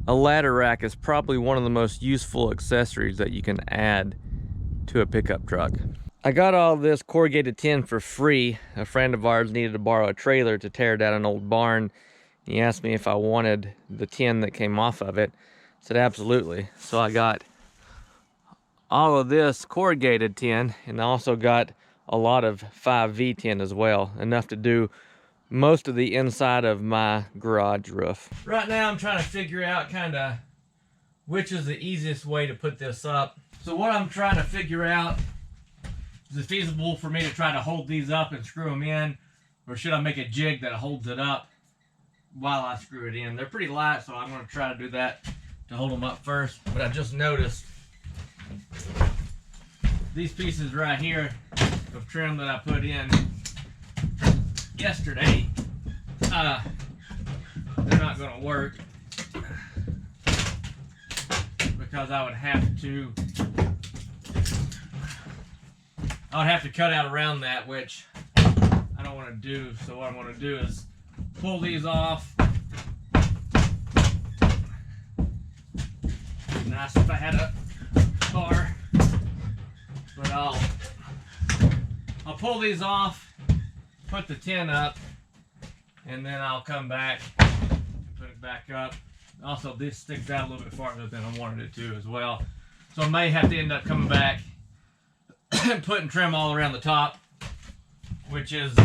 a ladder rack is probably one of the most useful accessories that you can add to a pickup truck. I got all this corrugated tin for free. A friend of ours needed to borrow a trailer to tear down an old barn. He asked me if I wanted the tin that came off of it. I said absolutely. So I got all of this corrugated tin, and I also got a lot of 5V tin as well, enough to do most of the inside of my garage roof. Right now I'm trying to figure out kind of which is the easiest way to put this up. So what I'm trying to figure out, is it feasible for me to try to hold these up and screw them in, or should I make a jig that holds it up while I screw it in? They're pretty light, so I'm going to try to do that to hold them up first. But I just noticed these pieces right here of trim that I put in yesterday, they're not going to work because I would have to cut out around that, which I don't want to do. So what I'm going to do is pull these off. Nice if I had a car, but I'll pull these off, put the tin up, and then I'll come back and put it back up. Also, this sticks out a little bit farther than I wanted it to as well. So I may have to end up coming back and putting trim all around the top, which is,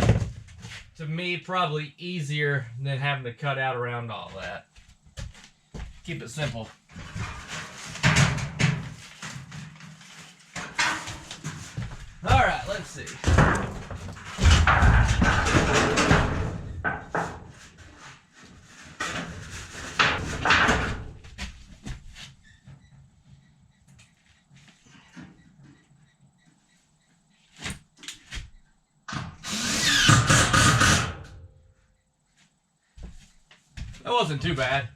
to me, probably easier than having to cut out around all that. Keep it simple. All right, let's see. That wasn't too bad.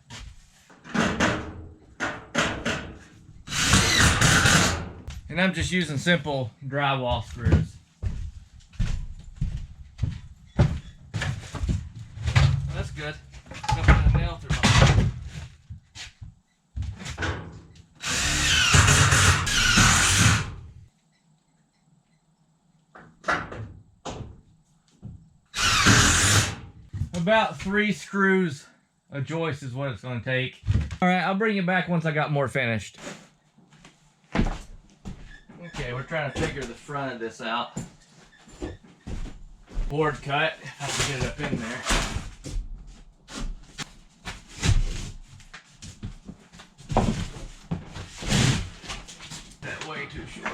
And I'm just using simple drywall screws. That's good. Got that nail through it. About 3 screws a joist is what it's going to take. All right, I'll bring you back once I got more finished. Okay, we're trying to figure the front of this out. Board cut, have to get it up in there. That way too short.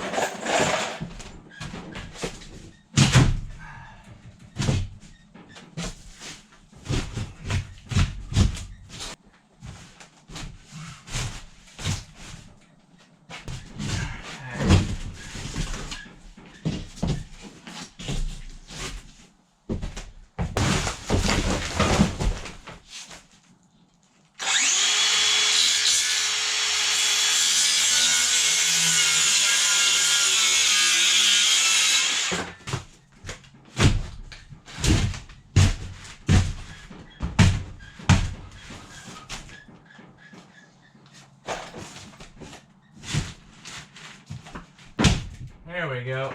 There we go.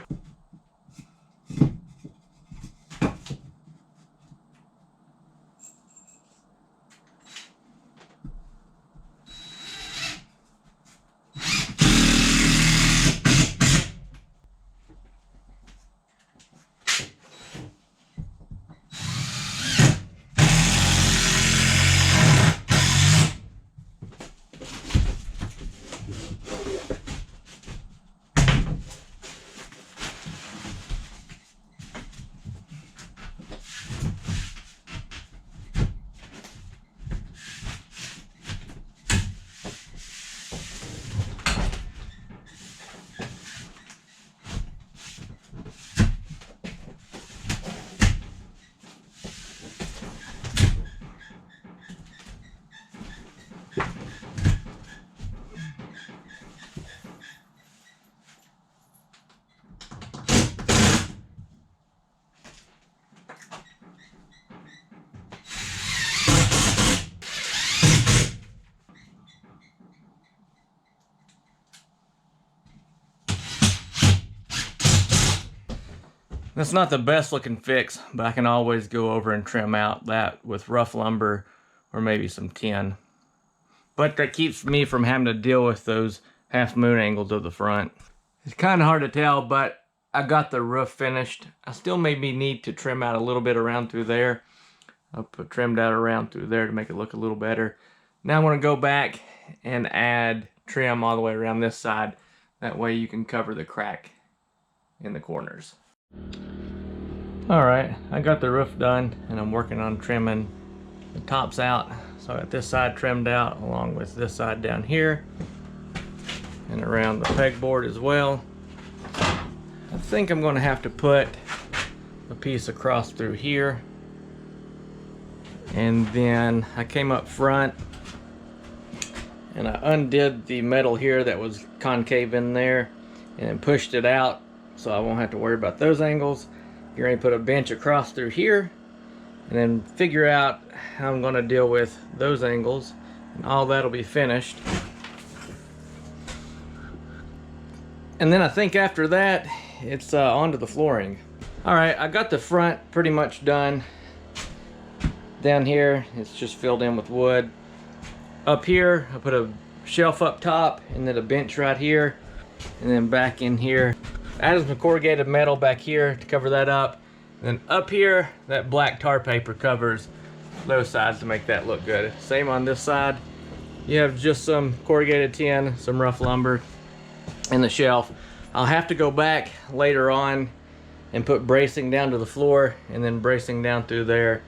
That's not the best looking fix, but I can always go over and trim out that with rough lumber or maybe some tin. But that keeps me from having to deal with those half moon angles of the front. It's kind of hard to tell, but I got the roof finished. I still maybe need to trim out a little bit around through there. I trimmed out around through there to make it look a little better. Now I'm going to go back and add trim all the way around this side. That way you can cover the crack in the corners. Alright, I got the roof done and I'm working on trimming the tops out. So I got this side trimmed out along with this side down here and around the pegboard as well. I think I'm going to have to put a piece across through here, and then I came up front and I undid the metal here that was concave in there and then pushed it out so I won't have to worry about those angles. You're going to put a bench across through here and then figure out how I'm going to deal with those angles, and all that'll be finished. And then I think after that it's onto the flooring. Alright, I got the front pretty much done. Down here it's just filled in with wood. Up here I put a shelf up top and then a bench right here, and then back in here I added some corrugated metal back here to cover that up. And then up here that black tar paper covers those sides to make that look good. Same on this side. You have just some corrugated tin, some rough lumber, and the shelf. I'll have to go back later on and put bracing down to the floor and then bracing down through there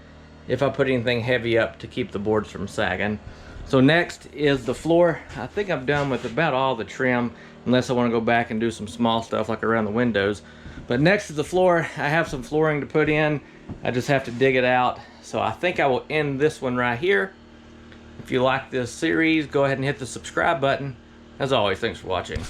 if I put anything heavy up to keep the boards from sagging. So next is the floor. I think I'm done with about all the trim, unless I want to go back and do some small stuff like around the windows. But next is the floor. I have some flooring to put in. I just have to dig it out. So I think I will end this one right here. If you like this series, go ahead and hit the subscribe button. As always, thanks for watching.